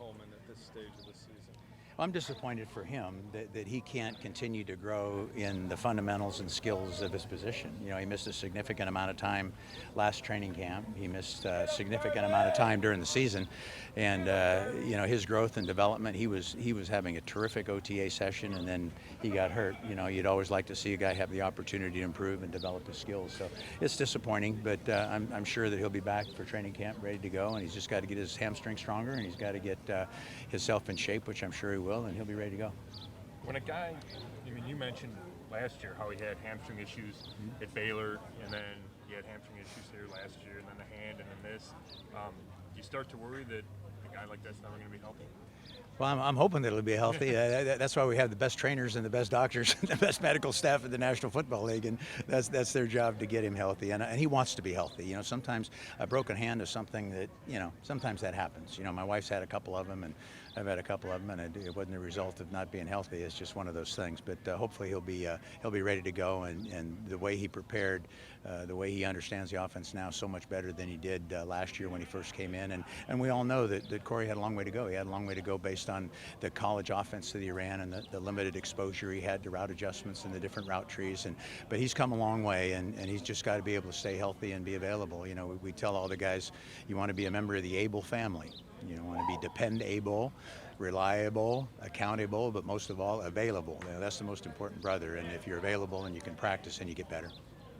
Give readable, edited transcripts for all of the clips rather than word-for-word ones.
Coleman at this stage of the season? I'm disappointed for him that he can't continue to grow in the fundamentals and skills of his position. You know, he missed a significant amount of time last training camp. He missed a significant amount of time during the season, and you know, his growth and development. He was having a terrific OTA session, and then he got hurt. You know, you'd always like to see a guy have the opportunity to improve and develop his skills. So it's disappointing, but I'm sure that he'll be back for training camp, ready to go, and he's just got to get his hamstring stronger, and he's got to get himself in shape, which I'm sure he will, and he'll be ready to go. When a guy, I mean, you mentioned last year how he had hamstring issues at Baylor, and then he had hamstring issues here last year, and then the hand, and then this. Do you start to worry that a guy like that's never going to be healthy? Well, I'm hoping that it'll be healthy. That's why we have the best trainers and the best doctors and the best medical staff at the National Football League, and that's their job to get him healthy. And he wants to be healthy. You know, sometimes a broken hand is something that, you know, sometimes that happens. You know, my wife's had a couple of them, and I've had a couple of them, and it wasn't a result of not being healthy. It's just one of those things. But hopefully he'll be ready to go. And the way he prepared, the way he understands the offense now, so much better than he did last year when he first came in. And we all know that Corey had a long way to go. He had a long way to go based on the college offense that he ran and the limited exposure he had to route adjustments and the different route trees. But he's come a long way, and he's just got to be able to stay healthy and be available. You know, we tell all the guys, you want to be a member of the able family. You want to be dependable, reliable, accountable, but most of all, available. You know, that's the most important brother. And if you're available and you can practice, and you get better.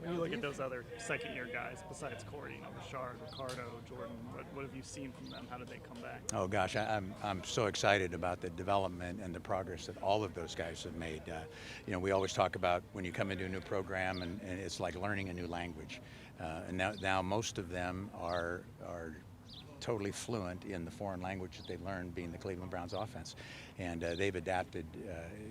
When you look at those other second-year guys besides Corey, you know, Richard, Ricardo, Jordan, what have you seen from them? How did they come back? Oh gosh, I'm so excited about the development and the progress that all of those guys have made. You know, we always talk about when you come into a new program, and it's like learning a new language. And now most of them are totally fluent in the foreign language that they learned being the Cleveland Browns offense, and they've adapted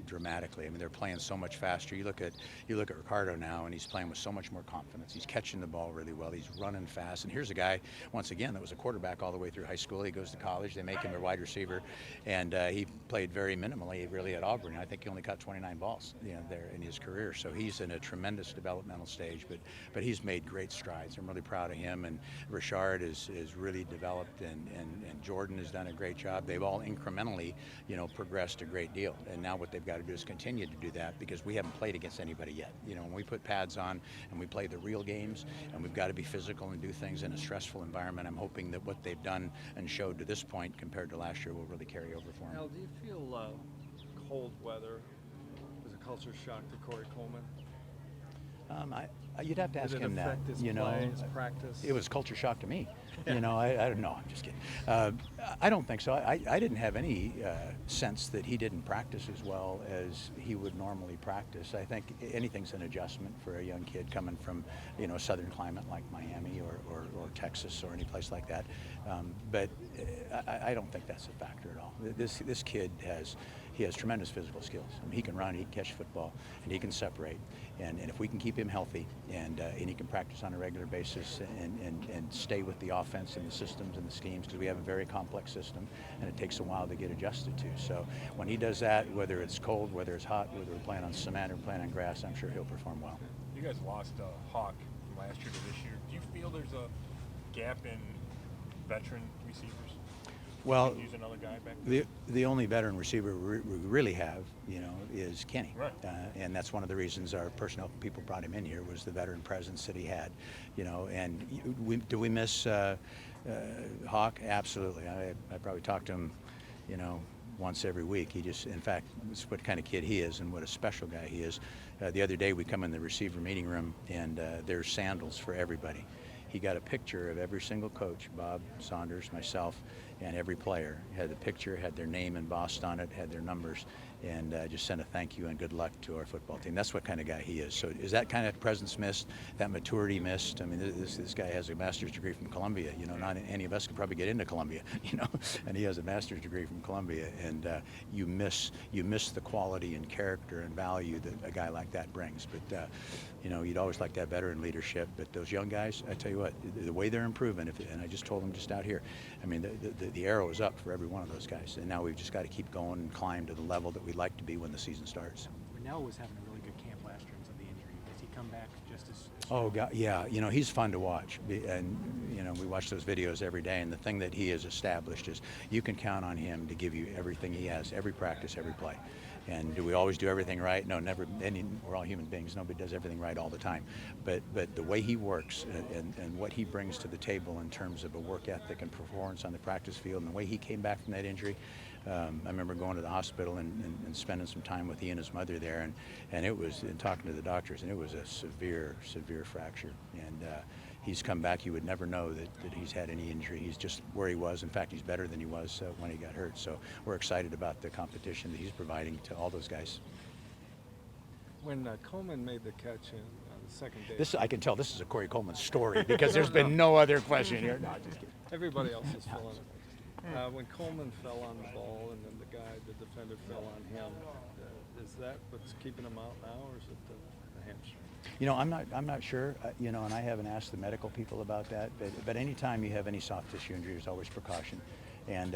dramatically. I mean, they're playing so much faster. You look at Ricardo now, and he's playing with so much more confidence. He's catching the ball really well. He's running fast. And here's a guy, once again, that was a quarterback all the way through high school. He goes to college. They make him a wide receiver, and he played very minimally, really, at Auburn. I think he only caught 29 balls, you know, there in his career. So he's in a tremendous developmental stage, but he's made great strides. I'm really proud of him. And Richard is really developed. And Jordan has done a great job. They've all incrementally, you know, progressed a great deal. And now what they've got to do is continue to do that, because we haven't played against anybody yet. You know, when we put pads on and we play the real games, and we've got to be physical and do things in a stressful environment, I'm hoping that what they've done and showed to this point compared to last year will really carry over for them. Al, do you feel cold weather was a culture shock to Corey Coleman? You'd have to ask him that. His play, his practice? It was culture shock to me. You know, I don't know. I'm just kidding. I don't think so. I didn't have any sense that he didn't practice as well as he would normally practice. I think anything's an adjustment for a young kid coming from, you know, a southern climate like Miami or Texas or any place like that. But I don't think that's a factor at all. This kid has tremendous physical skills. I mean, he can run, he can catch football, and he can separate. And if we can keep him healthy, and he can practice on a regular basis and stay with the offense and the systems and the schemes, because we have a very complex system, and it takes a while to get adjusted to. So when he does that, whether it's cold, whether it's hot, whether we're playing on cement or playing on grass, I'm sure he'll perform well. You guys lost Hawk from last year to this year. Do you feel there's a gap in veteran receivers? Well, use another guy back there? The only veteran receiver we really have, you know, is Kenny. Right. And that's one of the reasons our personnel people brought him in here, was the veteran presence that he had, you know. And do we miss Hawk? Absolutely. I probably talk to him, you know, once every week. He just, in fact, it's what kind of kid he is and what a special guy he is. The other day we come in the receiver meeting room, and there's sandals for everybody. He got a picture of every single coach, Bob, Saunders, myself, and every player. Had the picture, had their name embossed on it, had their numbers, and just sent a thank you and good luck to our football team. That's what kind of guy he is. So is that kind of presence missed, that maturity missed? I mean, this guy has a master's degree from Columbia. You know, not any of us could probably get into Columbia, you know, and he has a master's degree from Columbia. And you miss the quality and character and value that a guy like that brings. But, you know, you'd always like to have veteran leadership. But those young guys, I tell you what, the way they're improving, and I just told them just out here, I mean, the arrow is up for every one of those guys. And now we've just got to keep going and climb to the level that we'd like to be when the season starts. Rennell was having a really good camp last year until the injury. Does he come back just as Oh God, yeah. He's fun to watch, and we watch those videos every day. And the thing that he has established is you can count on him to give you everything he has, every practice, every play. And do we always do everything right? No, never. We're all human beings. Nobody does everything right all the time. But the way he works and what he brings to the table in terms of a work ethic and performance on the practice field, and the way he came back from that injury. I remember going to the hospital and spending some time with he and his mother there, and it was, and talking to the doctors, and it was a severe fracture. And he's come back. You would never know that he's had any injury. He's just where he was. In fact, he's better than he was when he got hurt. So we're excited about the competition that he's providing to all those guys. When Coleman made the catch on the second day, I can tell this is a Corey Coleman story because there's been no other question here. No, just kidding. everybody else is filling it. When Coleman fell on the ball and then the defender fell on him, is that what's keeping him out now, or is it the hamstring? I'm not sure. And I haven't asked the medical people about that. But anytime you have any soft tissue injury, there's always precaution. And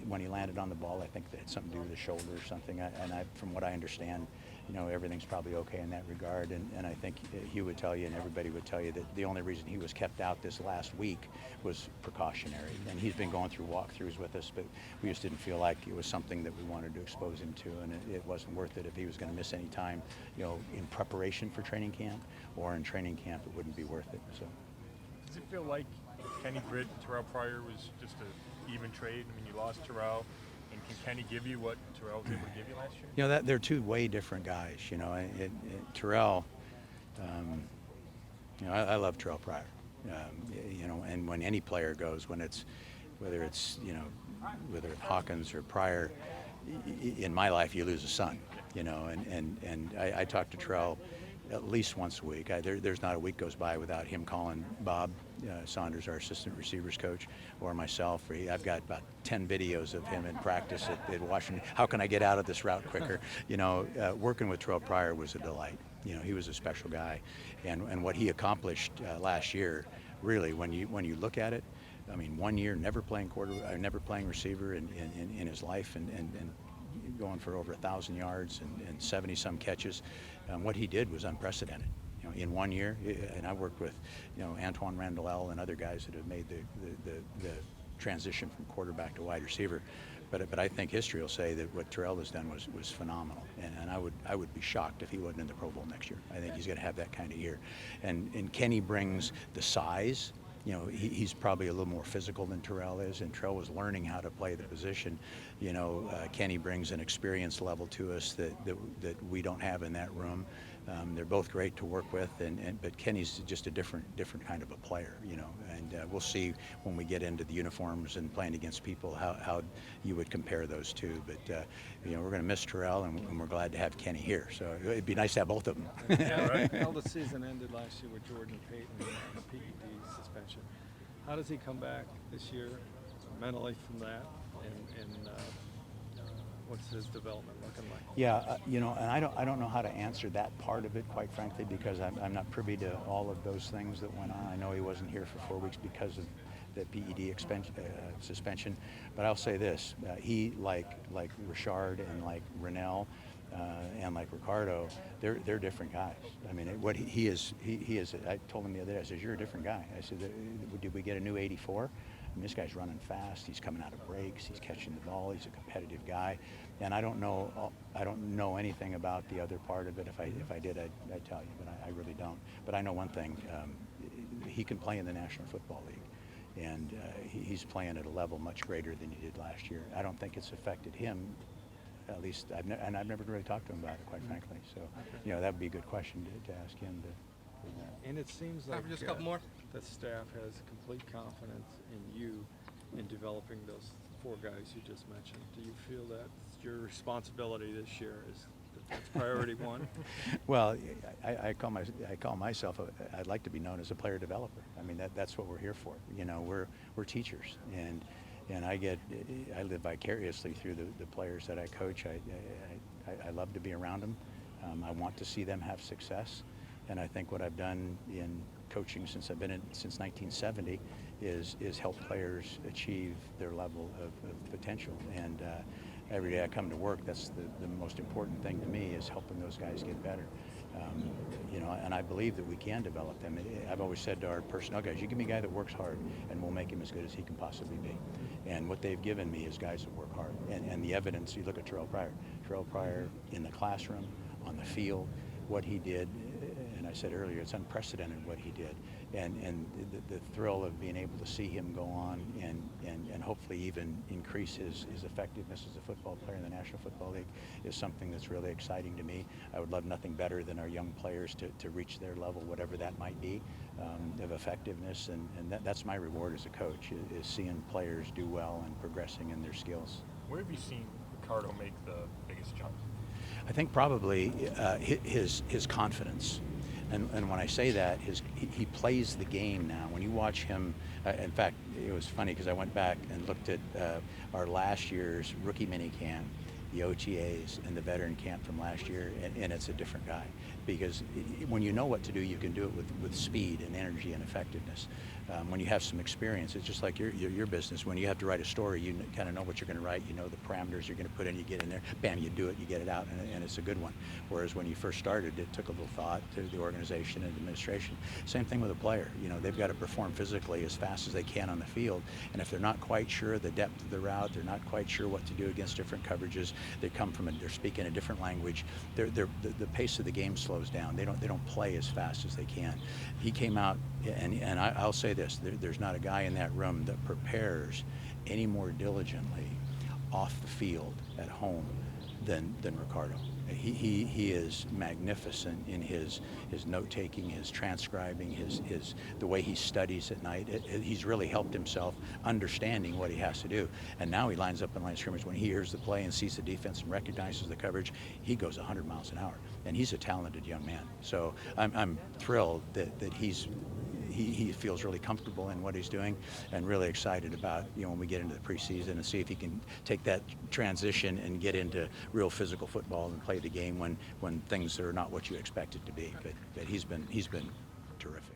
when he landed on the ball, I think that had something to do with the shoulder or something. From what I understand, everything's probably okay in that regard. And I think he would tell you, and everybody would tell you, that the only reason he was kept out this last week was precautionary. And he's been going through walkthroughs with us, but we just didn't feel like it was something that we wanted to expose him to, and it wasn't worth it. If he was going to miss any time, in preparation for training camp or in training camp, it wouldn't be worth it. So, does it feel like Kenny Britt and Tyrell Pryor was just an even trade? I mean, you lost Tyrell. And can Kenny give you what Tyrell was able to give you last year? that they're two way different guys. Tyrell, I love Tyrell Pryor. And when any player goes, whether it's Hawkins or Pryor, in my life you lose a son. And I talk to Tyrell at least once a week. There's not a week goes by without him calling Bob Saunders, our assistant receivers coach, or myself. I've got about 10 videos of him in practice at Washington. How can I get out of this route quicker? Working with Tyrell Pryor was a delight. He was a special guy, and what he accomplished last year, really, when you look at it, I mean, 1 year never playing receiver in his life, and going for over 1,000 yards and 70-some catches. What he did was unprecedented. In 1 year, and I worked with, Antoine Randall and other guys that have made the transition from quarterback to wide receiver. But I think history will say that what Tyrell has done was phenomenal, and I would be shocked if he wasn't in the Pro Bowl next year. I think he's going to have that kind of year, and Kenny brings the size. He's probably a little more physical than Tyrell is, and Tyrell was learning how to play the position. Kenny brings an experience level to us that we don't have in that room. They're both great to work with, but Kenny's just a different kind of a player, and we'll see when we get into the uniforms and playing against people how you would compare those two. But we're going to miss Tyrell, and we're glad to have Kenny here. So it'd be nice to have both of them. Yeah, right. Well, the season ended last year with Jordan Payton and the PED suspension. How does he come back this year mentally from that, and what's his development looking like? Yeah, and I don't know how to answer that part of it, quite frankly, because I'm not privy to all of those things that went on. I know he wasn't here for 4 weeks because of the PED suspension, but I'll say this: he, like Richard and like Rennell and like Ricardo, they're different guys. I mean, what he is. I told him the other day. I said, "You're a different guy." I said, "Did we get a new 84?" I mean, this guy's running fast. He's coming out of breaks. He's catching the ball. He's a competitive guy, and I don't know anything about the other part of it. If I did, I'd tell you, but I really don't. But I know one thing: he can play in the National Football League, and he's playing at a level much greater than he did last year. I don't think it's affected him. At least, I've never really talked to him about it, quite frankly. So, that would be a good question to ask him. And it seems like just a couple more. The staff has complete confidence in you in developing those 4 guys you just mentioned. Do you feel that's your responsibility this year? That's priority 1? Well, I call myself. I'd like to be known as a player developer. I mean, that's what we're here for. We're teachers, and I live vicariously through the players that I coach. I love to be around them. I want to see them have success, and I think what I've done in coaching since I've been since 1970 is help players achieve their level of potential. And every day I come to work, that's the most important thing to me, is helping those guys get better. You know, and I believe that we can develop them. I've always said to our personnel guys, you give me a guy that works hard and we'll make him as good as he can possibly be. And what they've given me is guys that work hard. And the evidence, you look at Tyrell Pryor in the classroom, on the field, what he did, and I said earlier, it's unprecedented what he did. And the thrill of being able to see him go on and hopefully even increase his effectiveness as a football player in the National Football League is something that's really exciting to me. I would love nothing better than our young players to reach their level, whatever that might be, of effectiveness. And that's my reward as a coach, is seeing players do well and progressing in their skills. Where have you seen Ricardo make the biggest jump? I think probably his confidence. And when I say that, he plays the game now. When you watch him, in fact, it was funny because I went back and looked at our last year's rookie mini camp, the OTAs, and the veteran camp from last year, and it's a different guy. Because when you know what to do, you can do it with speed and energy and effectiveness. When you have some experience, it's just like your business. When you have to write a story, you kind of know what you're going to write. You know the parameters you're going to put in. You get in there, bam, you do it, you get it out, and it's a good one. Whereas when you first started, it took a little thought to the organization and administration. Same thing with a player. You know, they've got to perform physically as fast as they can on the field. And if they're not quite sure the depth of the route, they're not quite sure what to do against different coverages. They're speaking a different language. The pace of the game slows down. They don't play as fast as they can. He came out, and I'll say this: there's not a guy in that room that prepares any more diligently off the field at home than Ricardo. He is magnificent in his note taking, his transcribing, the way he studies at night. He's really helped himself understanding what he has to do. And now he lines up in line of scrimmage. When he hears the play and sees the defense and recognizes the coverage, he goes 100 miles an hour. And he's a talented young man. So I'm thrilled that he feels really comfortable in what he's doing, and really excited about, when we get into the preseason and see if he can take that transition and get into real physical football and play the game when things are not what you expect it to be. But he's been terrific.